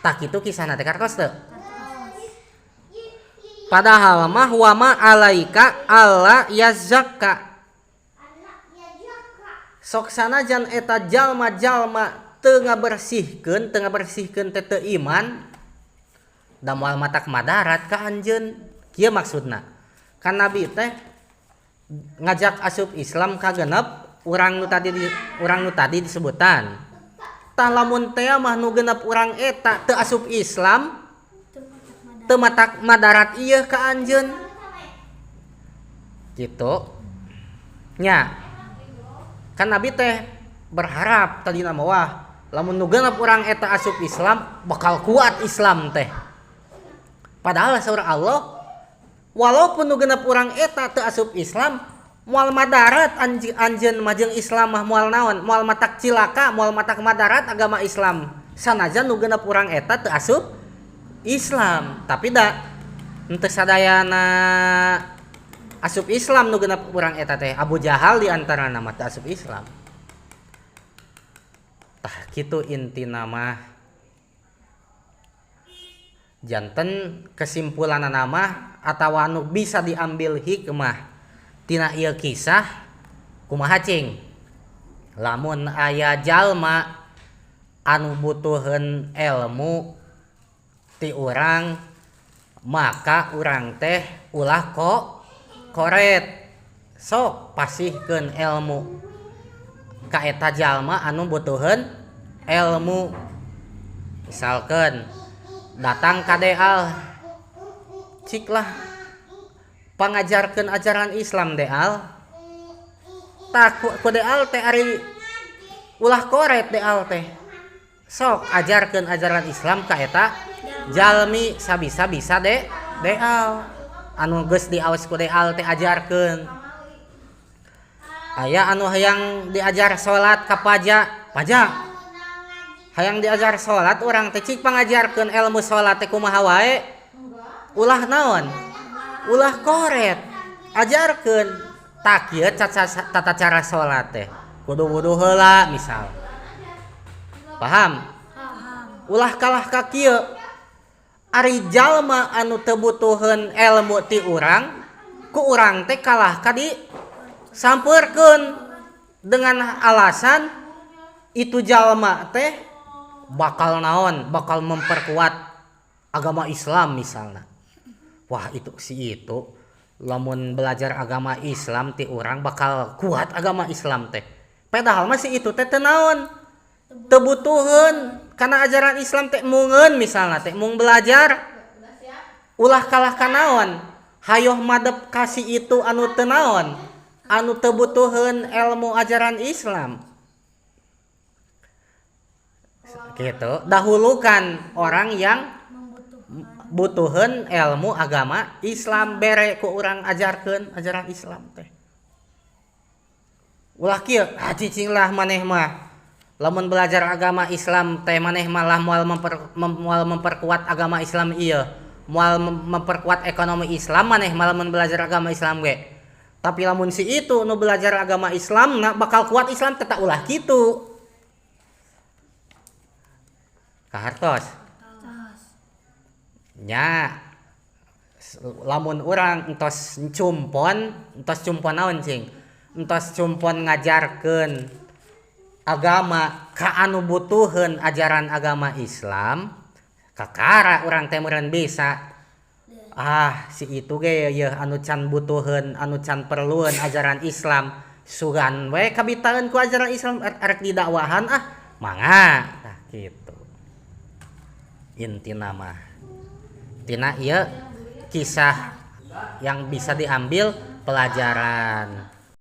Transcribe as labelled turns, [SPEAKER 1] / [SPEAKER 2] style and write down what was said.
[SPEAKER 1] tak itu kisahna teh kartos teu. Padahal mah wa ma alaika alla yazakka. Sok sanajan eta jalma-jalma teu ngabersihkeun teh teu iman da moal matak madarat ka anjeun. Kieu maksudna. Kan Nabi teh ngajak asup Islam ka genep urang nu tadi disebutan. Tah lamun teh mah nu genep urang eta teu asup Islam teu matak madarat ieu ka anjeun. Gitu. Nya. Kan Nabi teh berharap tadi nama wah lamun nu genep urang eta asup Islam bakal kuat Islam teh. Padahal saur Allah walaupun nu genep urang eta teu asup Islam moal madarat anjeun mah jeung Islam mah moal naon moal matak cilaka moal matak madarat agama Islam sanajan nu genep urang eta teu asup Islam tapi da henteu sadayana asup Islam nu genep urang eta teh Abu Jahal di antara nama teh asup Islam. Tah kitu intina mah janten kesimpulanna mah atawa anu bisa diambil hikmah tina ieu kisah kumaha cing lamun aya jalma anu butuheun ilmu ti urang maka urang teh ulah koret sok pasihkeun ilmu ka eta jalma anu butuheun ilmu. Misalkeun datang ka deal ciklah pangajarkeun ajaran Islam deal tak ku deal teh ari ulah koret deal teh sok ajarkeun ajaran Islam ka eta jalmi sabisa-bisa deal anu geus diaos ku deal teh ajarkeun. Aya anu hayang diajar salat ka pajak hayang diajar salat urang teh cik pangajarkeun ilmu salat teh kumaha wae ulah naon ulah koret ajarkeun tak ieu tata cara salat teh kudu wudu heula misal paham ulah kalah ka kieu ari jalma anu teu butuheun ilmu ti urang ku urang teh kalah ka di sampeurkeun dengan alasan itu jalma teh bakal naon bakal memperkuat agama Islam misalnya. Wah itu lamun belajar agama Islam ti urang bakal kuat agama Islam teh. Padahal masih itu teh teu naon teu butuheun kana ajaran Islam teh mungeun misalna teh mung belajar ulah kalah ka naon hayoh madep kasih itu anu teu naon anu teu butuheun ilmu ajaran Islam. Gitu dahulukan orang yang butuheun ilmu agama Islam bere ku urang ajarkeun ajaran Islam teh ulah kieu cicing lah maneh mah lamun belajar agama Islam teh maneh malah moal memperkuat agama Islam ieu moal memperkuat ekonomi Islam maneh malah mun belajar agama Islam ge tapi lamun si itu nu belajar agama Islam na bakal kuat Islam teh tak ulah kitu kahartos nya lamun urang entos cumpon naon cing entos cumpon ngajarkeun agama ka anu butuheun ajaran agama Islam kakara urang teh meureun bisa si itu ge yeuh anu can butuheun anu can perlueun ajaran Islam sugan we kabitaeun ku ajaran Islam arek didakwahan mangga tah kitu intina mah tina ieu kisah yang bisa diambil pelajaran.